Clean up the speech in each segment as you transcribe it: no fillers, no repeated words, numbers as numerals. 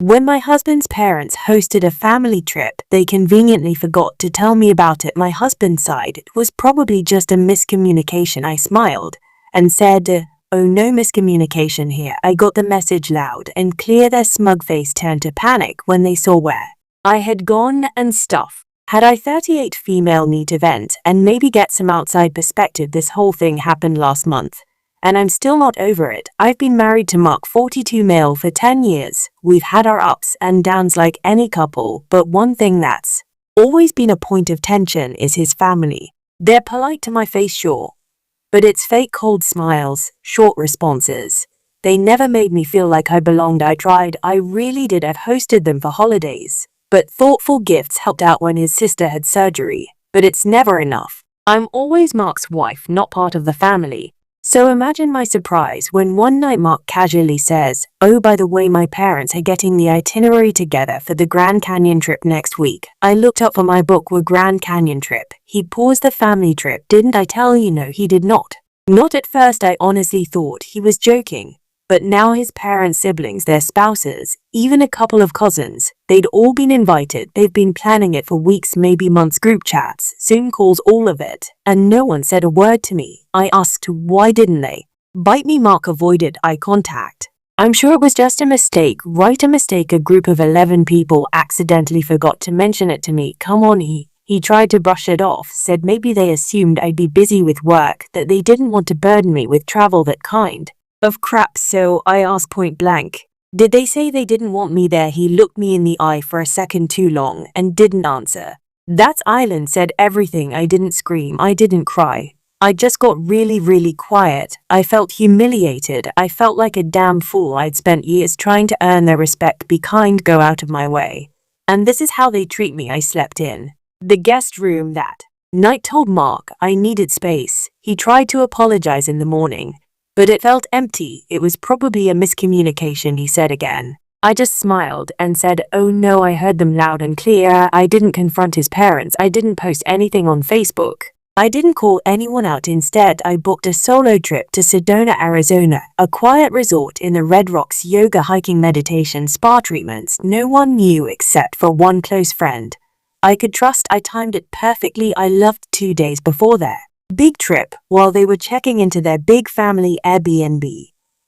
When my husband's parents hosted a family trip, they conveniently forgot to tell me about it. My husband's side, it was probably just a miscommunication. I smiled and said, "Oh, no miscommunication here." I got the message loud and clear. Their smug face turned to panic when they saw where I had gone and stuff. Had I 38 female need event and maybe get some outside perspective. This whole thing happened last month, and I'm still not over it. I've been married to Mark, 42 male, for 10 years. We've had our ups and downs like any couple, but one thing that's always been a point of tension is his family. They're polite to my face, sure, but it's fake cold smiles, short responses. They never made me feel like I belonged. I tried, I really did. I've hosted them for holidays, but thoughtful gifts helped out when his sister had surgery, but it's never enough. I'm always Mark's wife, not part of the family. So imagine my surprise when one night Mark casually says, "Oh, by the way, my parents are getting the itinerary together for the Grand Canyon trip next week." I looked up for my book, "Were Grand Canyon trip." He paused. "The family trip, didn't I tell you?" No, he did not. Not at first. I honestly thought he was joking. But now his parents, siblings, their spouses, even a couple of cousins, they'd all been invited. They've been planning it for weeks, maybe months. Group chats, Zoom calls, all of it. And no one said a word to me. I asked, why didn't they bite me? Mark avoided eye contact. "I'm sure it was just a mistake." Right, a mistake. A group of 11 people accidentally forgot to mention it to me. Come on, he tried to brush it off, said maybe they assumed I'd be busy with work, that they didn't want to burden me with travel. That kind of crap. So I asked point blank, "Did they say they didn't want me there?" He looked me in the eye for a second too long and didn't answer. "That's Island," said everything. I didn't scream, I didn't cry. I just got really quiet. I felt humiliated. I felt like a damn fool. I'd spent years trying to earn their respect, be kind, go out of my way. And this is how they treat me. I slept in the guest room that night. Told Mark I needed space. He tried to apologize in the morning, but it felt empty. "It was probably a miscommunication," he said again. I just smiled and said, "Oh no, I heard them loud and clear." I didn't confront his parents. I didn't post anything on Facebook. I didn't call anyone out. Instead, I booked a solo trip to Sedona, Arizona, a quiet resort in the Red Rocks. Yoga, hiking, meditation, spa treatments. No one knew except for one close friend I could trust. I timed it perfectly. I left 2 days before their big trip, while they were checking into their big family Airbnb.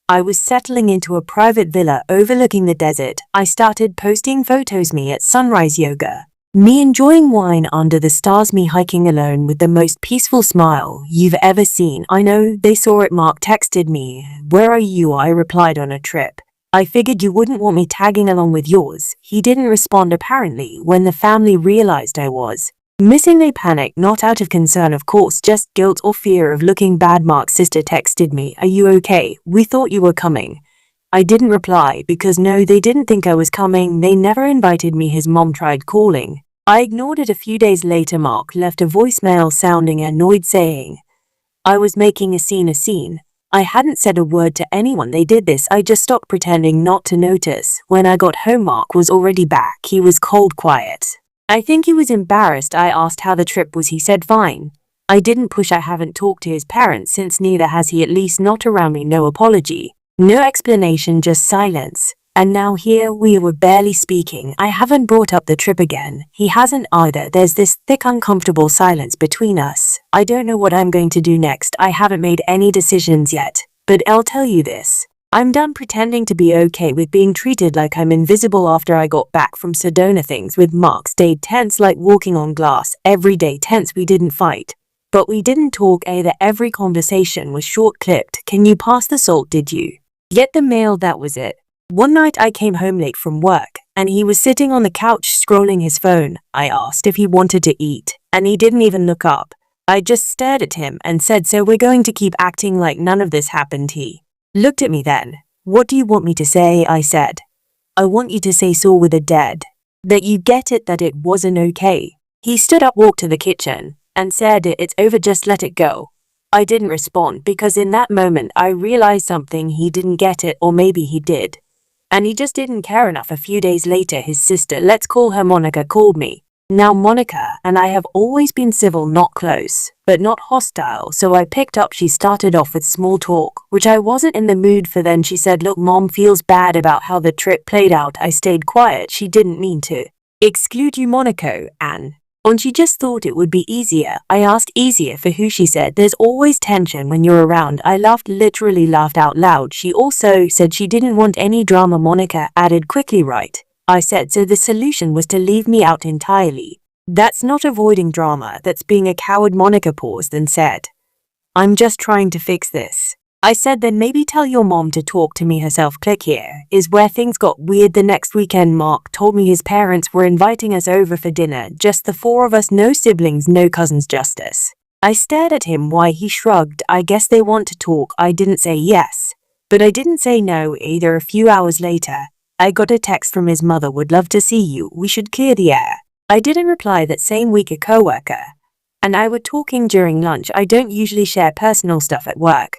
I was settling into a private villa overlooking the desert. I started posting photos, me at sunrise yoga, me enjoying wine under the stars, me hiking alone with the most peaceful smile you've ever seen. I know they saw it. Mark texted me, "Where are you?" I replied, "On a trip." I figured you wouldn't want me tagging along with yours. He didn't respond. Apparently, when the family realized I was missing, they panicked, not out of concern, of course, just guilt or fear of looking bad. Mark's sister texted me, "Are you okay? We thought you were coming." I didn't reply because no, they didn't think I was coming. They never invited me. His mom tried calling. I ignored it. A few days later, Mark left a voicemail sounding annoyed, saying I was making a scene. I hadn't said a word to anyone. They did this. I just stopped pretending not to notice. When I got home, Mark was already back. He was cold quiet. I think he was embarrassed. I asked how the trip was. He said fine. I didn't push. I haven't talked to his parents since, neither has he, at least not around me. No apology, no explanation, just silence. And now here we were barely speaking. I haven't brought up the trip again. He hasn't either. There's this thick, uncomfortable silence between us. I don't know what I'm going to do next. I haven't made any decisions yet. But I'll tell you this. I'm done pretending to be okay with being treated like I'm invisible. After I got back from Sedona, things with Mark stayed tense, like walking on glass. Every day tense. We didn't fight, but we didn't talk either. Every conversation was short-clipped. "Can you pass the salt? Did you get the mail?" That was it. One night I came home late from work, and he was sitting on the couch scrolling his phone. I asked if he wanted to eat, and he didn't even look up. I just stared at him and said, "So we're going to keep acting like none of this happened?" He looked at me then. "What do you want me to say?" I said. "I want you to say sore with a dead. That you get it, that it wasn't okay." He stood up, walked to the kitchen, and said, "It's over, just let it go." I didn't respond because in that moment I realized something. He didn't get it, or maybe he did, and he just didn't care enough. A few days later, his sister, let's call her Monica, called me. Now Monica and I have always been civil, not close, but not hostile, so I picked up she started off with small talk, which I wasn't in the mood for. Then she said, "Look, Mom feels bad about how the trip played out." I stayed quiet. She didn't mean to exclude you, Monaco, and she just thought it would be easier. I asked, easier for who? She said, "There's always tension when you're around." I laughed, literally laughed out loud. She also said she didn't want any drama. Monica added quickly, "Right." I said, "So the solution was to leave me out entirely?" "That's not avoiding drama, that's being a coward." Monica paused and said, "I'm just trying to fix this." I said, "Then maybe tell your mom to talk to me herself." Click here is where things got weird. The next weekend, Mark told me his parents were inviting us over for dinner, just the four of us, no siblings, no cousins, just us. I stared at him. Why? He shrugged. "I guess they want to talk." I didn't say yes, but I didn't say no either. A few hours later, I got a text from his mother, "Would love to see you. We should clear the air." I didn't reply. That same week, a coworker and I were talking during lunch. I don't usually share personal stuff at work,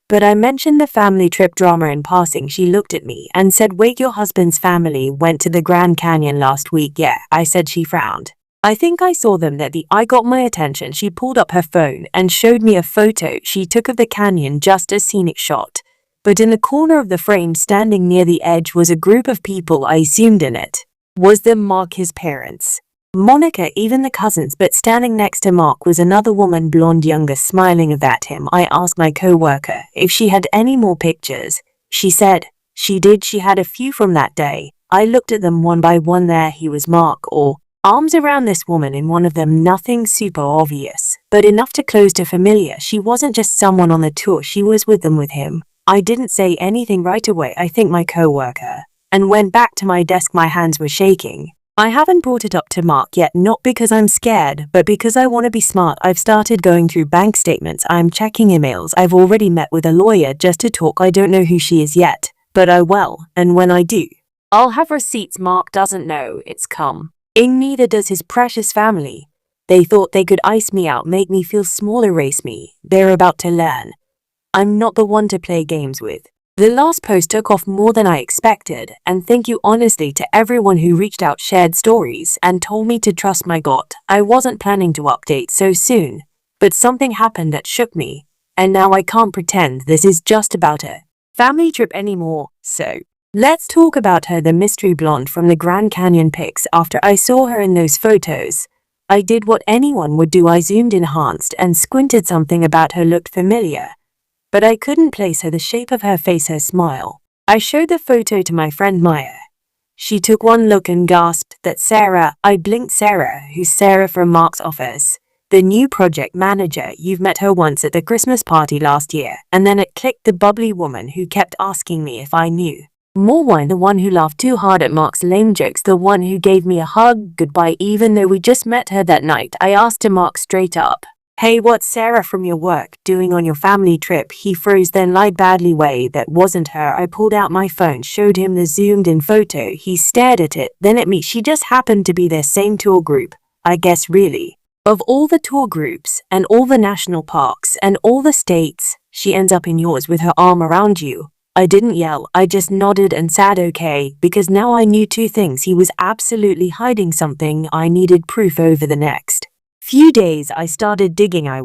but I mentioned the family trip drama in passing. She looked at me and said, "Wait, your husband's family went to the Grand Canyon last week?" "Yeah," I said. She frowned. "I think I saw them there." I got my attention. She pulled up her phone and showed me a photo she took of the canyon, just a scenic shot. But in the corner of the frame, standing near the edge, was a group of people. I zoomed in. It was them, Mark, his parents, Monica, even the cousins. But standing next to Mark was another woman, blonde, younger, smiling at him. I asked my co-worker if she had any more pictures. She said she did. She had a few from that day. I looked at them one by one. There he was, Mark, all arms around this woman. In one of them, nothing super obvious, but enough to close to familiar. She wasn't just someone on the tour, she was with them, with him. I didn't say anything right away. I think my co-worker and went back to my desk. My hands were shaking. I haven't brought it up to Mark yet, not because I'm scared, but because I want to be smart. I've started going through bank statements. I'm checking emails. I've already met with a lawyer just to talk. I don't know who she is yet, but I will, and when I do, I'll have receipts. Mark doesn't know it's come. Neither does his precious family. They thought they could ice me out, make me feel small, erase me. They're about to learn I'm not the one to play games with. The last post took off more than I expected, and thank you honestly to everyone who reached out, shared stories, and told me to trust my gut. I wasn't planning to update so soon, but something happened that shook me, and now I can't pretend this is just about a family trip anymore. So let's talk about her, the mystery blonde from the Grand Canyon pics. After I saw her in those photos, I did what anyone would do. I zoomed, enhanced, and squinted. Something about her looked familiar, but I couldn't place her, the shape of her face, her smile. I showed the photo to my friend Maya. She took one look and gasped, "That's Sarah." I blinked. "Sarah? Who's Sarah?" "From Mark's office, the new project manager. You've met her once at the Christmas party last year." And then it clicked, the bubbly woman who kept asking me if I knew more wine, the one who laughed too hard at Mark's lame jokes, the one who gave me a hug goodbye even though we just met her that night. I asked him, Mark, straight up, "Hey, what's Sarah from your work doing on your family trip?" He froze, then lied badly. "Way, that wasn't her." I pulled out my phone, showed him the zoomed in photo. He stared at it, then at me. "She just happened to be their same tour group, I guess." "Really? Of all the tour groups, and all the national parks, and all the states, she ends up in yours with her arm around you?" I didn't yell, I just nodded and said okay, because now I knew two things. He was absolutely hiding something. I needed proof. Over the next few days I started digging. I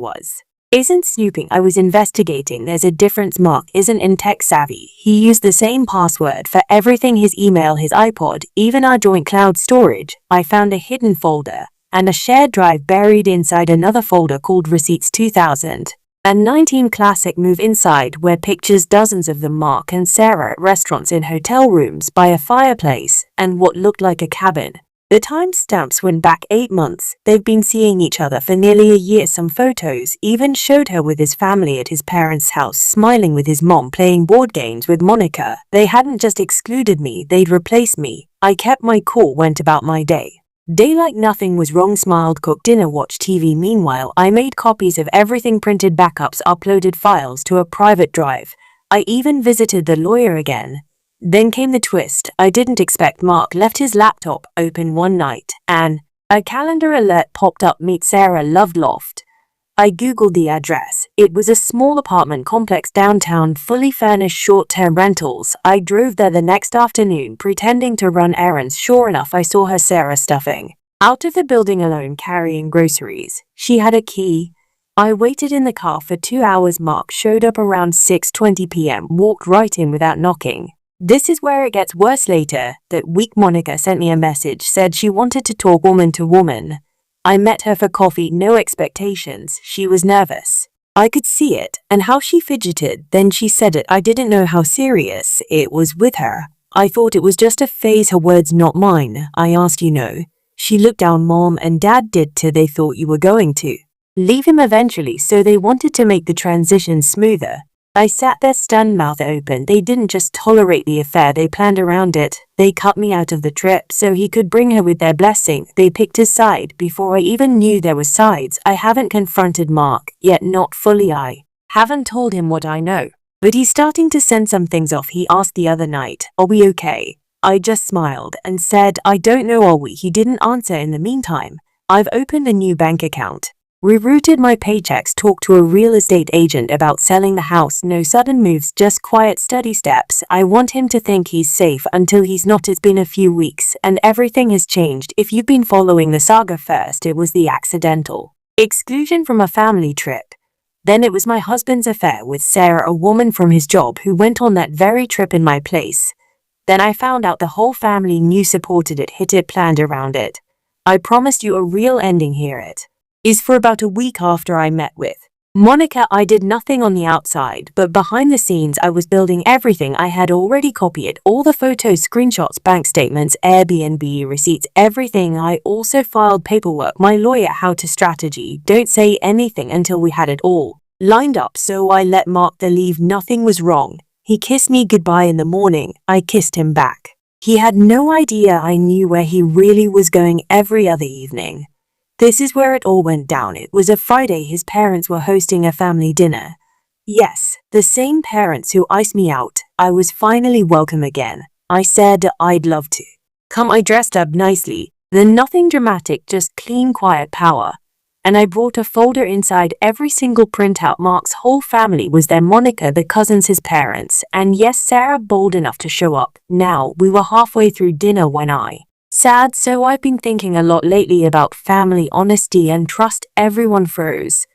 isn't snooping, I was investigating. There's a difference. Mark isn't in tech savvy. He used the same password for everything, his email, his iPod, even our joint cloud storage. I found a hidden folder and a shared drive buried inside another folder called Receipts 2019 Classic. Move inside were pictures, dozens of them, Mark and Sarah at restaurants, in hotel rooms, by a fireplace, and what looked like a cabin. The timestamps went back 8 months. They've been seeing each other for nearly a year. Some photos even showed her with his family at his parents' house, smiling with his mom, playing board games with Monica. They hadn't just excluded me, they'd replaced me. I kept my cool, went about my day like nothing was wrong, smiled, cooked dinner, watched TV. Meanwhile, I made copies of everything, printed backups, uploaded files to a private drive. I even visited the lawyer again. Then came the twist I didn't expect. Mark left his laptop open one night, and a calendar alert popped up, Meet Sarah, Love Loft. I googled the address. It was a small apartment complex downtown, fully furnished, short-term rentals. I drove there the next afternoon, pretending to run errands. Sure enough, I saw her, Sarah, stuffing out of the building alone carrying groceries. She had a key. I waited in the car for 2 hours. Mark showed up around 6:20 p.m., walked right in without knocking. This is where it gets worse. Later that week, Monica sent me a message, said she wanted to talk woman to woman. I met her for coffee, no expectations. She was nervous. I could see it, and how she fidgeted. Then she said it. I didn't know how serious it was with her. I thought it was just a phase, her words, not mine. I asked, you know. She looked down. Mom and Dad did too. They thought you were going to leave him eventually, so they wanted to make the transition smoother. I sat there stunned, mouth open. They didn't just tolerate the affair, they planned around it. They cut me out of the trip so he could bring her with their blessing. They picked his side before I even knew there were sides. I haven't confronted Mark yet, not fully. I haven't told him what I know, but he's starting to send some things off. He asked the other night, are we okay? I just smiled and said, I don't know, are we? He didn't answer. In the meantime, I've opened a new bank account, rerouted my paychecks, talked to a real estate agent about selling the house. No sudden moves, just quiet, steady steps. I want him to think he's safe until he's not. It's been a few weeks and everything has changed. If you've been following the saga, first it was the accidental exclusion from a family trip. Then it was my husband's affair with Sarah, a woman from his job who went on that very trip in my place. Then I found out the whole family knew, supported it, hid it, planned around it. I promised you a real ending here. It is for about a week after I met with Monica. I did nothing on the outside, but behind the scenes I was building everything. I had already copied all the photos, screenshots, bank statements, Airbnb receipts, everything. I also filed paperwork, my lawyer, how to strategy, don't say anything until we had it all lined up. So I let Mark leave. Nothing was wrong. He kissed me goodbye in the morning. I kissed him back. He had no idea I knew where he really was going every other evening. This is where it all went down. It was a Friday. His parents were hosting a family dinner. Yes, the same parents who iced me out. I was finally welcome again. I said I'd love to come. I dressed up nicely. Then nothing dramatic, just clean, quiet power. And I brought a folder inside every single printout. Mark's whole family was there. Monica, the cousins, his parents, and yes, Sarah, bold enough to show up. Now, we were halfway through dinner when I sad. So I've been thinking a lot lately about family, honesty, and trust. Everyone froze.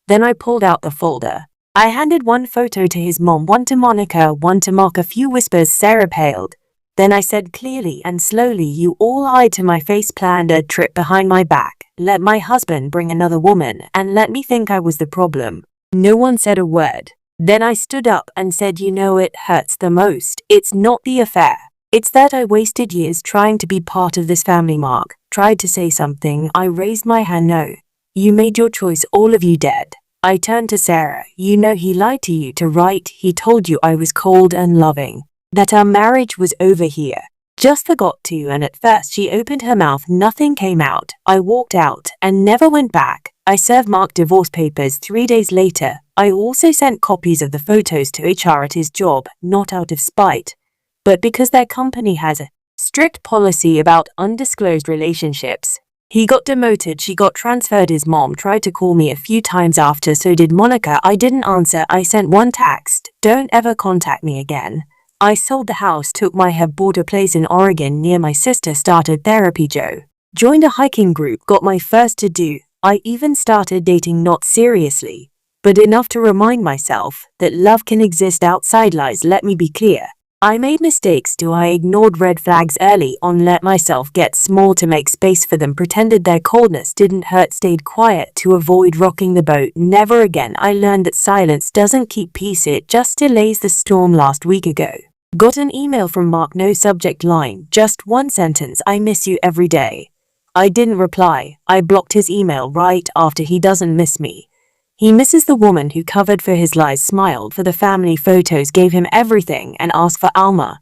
Then I pulled out the folder. I handed one photo to his mom, one to Monica, one to Mark. A few whispers. Sarah paled. Then I said clearly and slowly, you all lied to my face, planned a trip behind my back, let my husband bring another woman, and let me think I was the problem. No one said a word. Then I stood up and said, you know, it hurts the most. It's not the affair. It's that I wasted years trying to be part of this family. Mark tried to say something. I raised my hand. No. You made your choice, all of you dead. I turned to Sarah. You know he lied to you, to right. He told you I was cold and loving, that our marriage was over here. Just forgot to. And at first she opened her mouth. Nothing came out. I walked out and never went back. I served Mark divorce papers 3 days later. I also sent copies of the photos to HR at his job, not out of spite, but because their company has a strict policy about undisclosed relationships. He got demoted, she got transferred. His mom tried to call me a few times after, so did Monica. I didn't answer. I sent one text, don't ever contact me again. I sold the house, took my have, bought a place in Oregon near my sister, started therapy. Joe joined a hiking group, got my first to do. I even started dating, not seriously, but enough to remind myself that love can exist outside lies. Let me be clear. I made mistakes too. I ignored red flags early on, let myself get small to make space for them, pretended their coldness didn't hurt, stayed quiet to avoid rocking the boat. Never again. I learned that silence doesn't keep peace, it just delays the storm. Last week ago, got an email from Mark, no subject line, just one sentence, I miss you every day. I didn't reply. I blocked his email right after. He doesn't miss me. He misses the woman who covered for his lies, smiled for the family photos, gave him everything, and asked for Alma.